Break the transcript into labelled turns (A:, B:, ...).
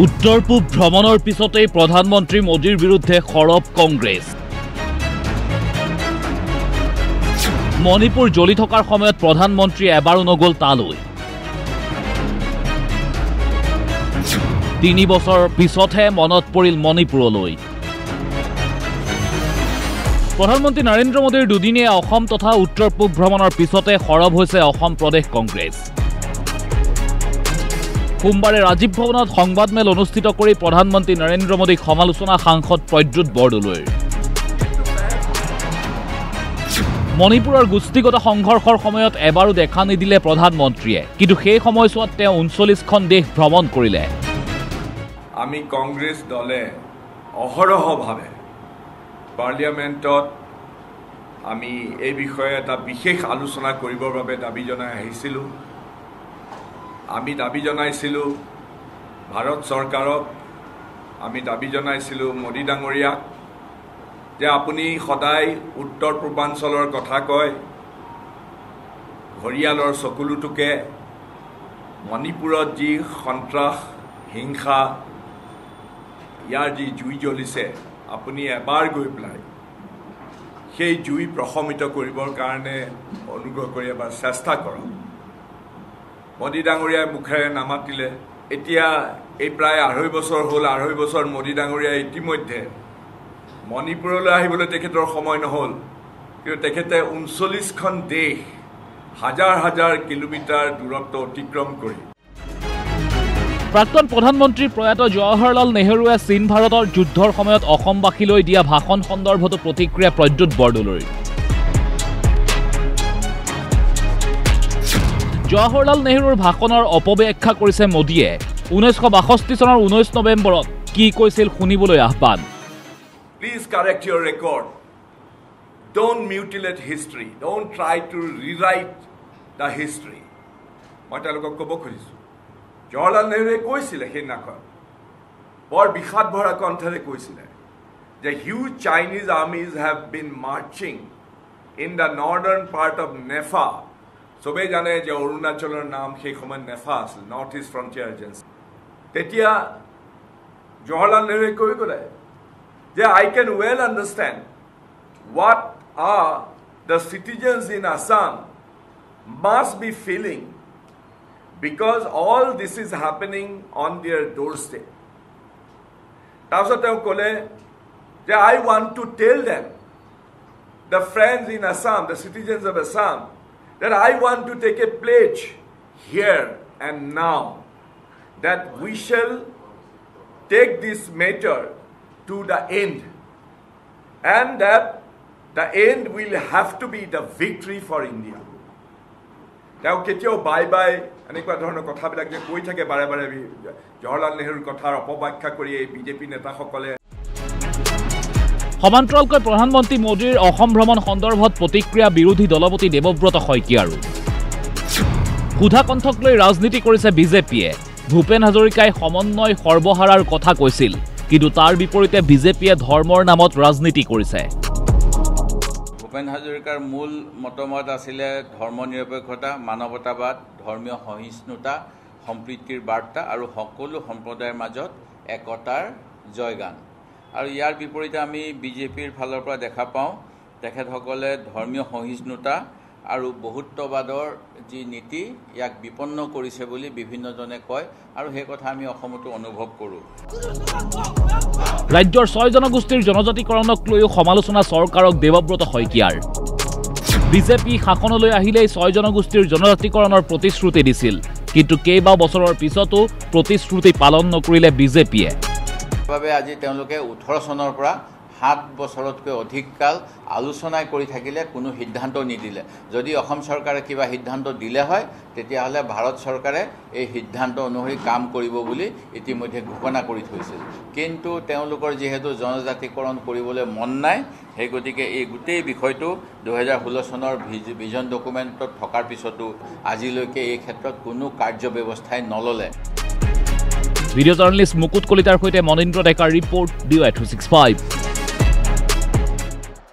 A: উত্তৰ পূব ভ্ৰমণৰ পিছতেই প্ৰধানমন্ত্ৰী মোদীৰ বিৰুদ্ধে সৰব কংগ্ৰেছ। মণিপুৰ জ্বলি থকাৰ সময়ত প্ৰধানমন্ত্ৰী এবাৰো নগল তালৈ। ৩ বছৰ পিছতহে মনত পৰিল মণিপুৰলৈ। প্ৰধানমন্ত্ৰী নৰেন্দ্ৰ মোদীৰ দুদিনীয়া অসম তথা উত্তৰ পূব ভ্ৰমণৰ পিছতে সৰব হৈছে অসম প্ৰদেশ কংগ্ৰেছ। সোমবাৰে ৰাজীৱ ভৱনত সংবাদমেল অনুষ্ঠিত কৰি প্ৰধানমন্ত্ৰী নৰেন্দ্ৰ মোদীক সমালোচনা সাংসদ প্ৰদ্যুৎ বৰদলৈৰ। মণিপুৰৰ গোষ্ঠীগত সংঘৰ্ষৰ সময়ত এবাৰো দেখা নিদিলে প্ৰধানমন্ত্ৰীয়ে, কিন্তু সেই সময়ছোৱাত তেওঁ ৩৯খন দেশ ভ্ৰমণ কৰিলে।
B: আমি কংগ্ৰেছ দলে অহৰহভাৱে পাৰ্লিয়ামেণ্টত আমি এই বিষয়ে এটা বিশেষ আলোচনা কৰিবৰ বাবে দাবী জনাই আহিছিলোঁ। আমি দাবী জনাইছিলোঁ ভাৰত চৰকাৰক, আমি দাবী জনাইছিলোঁ মোদী ডাঙৰীয়াক যে আপুনি সদায় উত্তৰ পূৰ্বাঞ্চলৰ কথা কয়, ঘৰিয়ালৰ চকুলোটোকে মণিপুৰত যি সন্ত্ৰাস হিংসা ইয়াৰ যি জুই জ্বলিছে, আপুনি এবাৰ গৈ পেলাই সেই জুই প্ৰশমিত কৰিবৰ কাৰণে অনুগ্ৰহ কৰি এবাৰ চেষ্টা কৰক। মোদী ডাঙৰীয়াই মুখেৰে নামাতিলে। এতিয়া এই প্ৰায় ২.৫ বছৰ হ'ল, ২.৫ বছৰ মোদী ডাঙৰীয়াই ইতিমধ্যে মণিপুৰলৈ আহিবলৈ তেখেতৰ সময় নহ'ল, কিন্তু তেখেতে ৩৯খন দেশ হাজাৰ হাজাৰ কিলোমিটাৰ দূৰত্ব অতিক্ৰম কৰি।
A: প্ৰাক্তন প্ৰধানমন্ত্ৰী প্ৰয়াত জৱাহৰলাল নেহৰুৱে চীন ভাৰতৰ যুদ্ধৰ সময়ত অসমবাসীলৈ দিয়া ভাষণ সন্দৰ্ভতো প্ৰতিক্ৰিয়া প্ৰদ্যুৎ বৰদলৈৰ। জৱাহৰলাল নেহৰুৰ ভাষণৰ অপব্যাখ্যা কৰিছে মোদীয়ে। ১৯৬২ চনৰ ১৯ নৱেম্বৰত কি কৈছিল শুনিবলৈ আহ্বান।
B: Please correct your record. Don't mutilate history. Don't try to rewrite the history. মই তেওঁলোকক ক'ব খুজিছোঁ, জৱাহৰলাল নেহৰুৱে কৈছিলে সেইদিনাখন, বৰ বিষাদ ভৰা কণ্ঠৰে কৈছিলে যে huge Chinese armies have been marching in the northern part of Nefa. চবেই জানে যে অৰুণাচলৰ নাম সেই সময়ত নেফা আছিল, নৰ্থ ইষ্ট ফ্ৰণ্টিয়াৰ এজেঞ্চি। তেতিয়া জৱাহৰলাল নেহৰুৱে কৈ গ'লে যে I can well understand what are the citizens in Assam must be feeling because all this is happening on their doorstep. তাৰপিছত তেওঁ ক'লে যে I want to tell them, the friends in Assam, the citizens of Assam, that I want to take a pledge here and now that we shall take this matter to the end, and that the end will have to be the victory for India. তেওঁ কেতিয়াও bye bye এনেকুৱা ধৰণৰ কথাবিলাক যে কৈ থাকে বাৰে বাৰে জৱাহৰলাল নেহৰুৰ কথাৰ অপব্যাখ্যা কৰি এই বিজেপি নেতাসকলে।
A: সমান্তৰালকৈ প্ৰধানমন্ত্ৰী মোদীৰ অসম ভ্ৰমণ সন্দৰ্ভত প্ৰতিক্ৰিয়া বিৰোধী দলপতি দেৱব্ৰত শইকীয়াৰো। সুধা কণ্ঠক লৈ ৰাজনীতি কৰিছে বিজেপিয়ে। ভূপেন হাজৰিকাই সমন্বয় সৰ্বহাৰাৰ কথা কৈছিল, কিন্তু তাৰ বিপৰীতে বিজেপিয়ে ধৰ্মৰ নামত ৰাজনীতি কৰিছে।
C: ভূপেন হাজৰিকাৰ মূল মতামত আছিলে ধৰ্মনিৰপেক্ষতা, মানৱতাবাদ, ধৰ্মীয় সহিষ্ণুতা, সম্প্ৰীতিৰ বাৰ্তা আৰু সকলো সম্প্ৰদায়ৰ মাজত একতাৰ জয়গান। আৰু ইয়াৰ বিপৰীতে আমি বিজেপিৰ ফালৰ পৰা দেখা পাওঁ তেখেতসকলে ধৰ্মীয় সহিষ্ণুতা আৰু বহুত্ববাদৰ যি নীতি ইয়াক বিপন্ন কৰিছে বুলি বিভিন্নজনে কয়, আৰু সেই কথা আমি অসমতো অনুভৱ কৰোঁ।
A: ৰাজ্যৰ ৬ জনগোষ্ঠীৰ জনজাতিকৰণক লৈও সমালোচনা চৰকাৰক দেৱব্ৰত শইকীয়াৰ। বিজেপি শাসনলৈ আহিলেই ৬ জনগোষ্ঠীৰ জনজাতিকৰণৰ প্ৰতিশ্ৰুতি দিছিল, কিন্তু কেইবা বছৰৰ পিছতো প্ৰতিশ্ৰুতি পালন নকৰিলে বিজেপিয়ে।
C: বাবে আজি তেওঁলোকে ১৮ চনৰ পৰা ৭ বছৰতকৈ অধিক কাল আলোচনাই কৰি থাকিলে, কোনো সিদ্ধান্ত নিদিলে। যদি অসম চৰকাৰে কিবা সিদ্ধান্ত দিলে হয় তেতিয়াহ'লে ভাৰত চৰকাৰে এই সিদ্ধান্ত অনুসৰি কাম কৰিব বুলি ইতিমধ্যে ঘোষণা কৰি থৈছিল, কিন্তু তেওঁলোকৰ যিহেতু জনজাতিকৰণ কৰিবলৈ মন নাই, সেই গতিকে এই গোটেই বিষয়টো ২০১৬ চনৰ ভিজন ডকুমেণ্টত থকাৰ পিছতো আজিলৈকে এই ক্ষেত্ৰত কোনো কাৰ্যব্যৱস্থাই নল'লে।
A: ভিডিঅ' জাৰ্নেলিষ্ট মুকুট কলিতাৰ সৈতে মনীন্দ্ৰ ডেকাৰ ৰিপৰ্ট, DY365।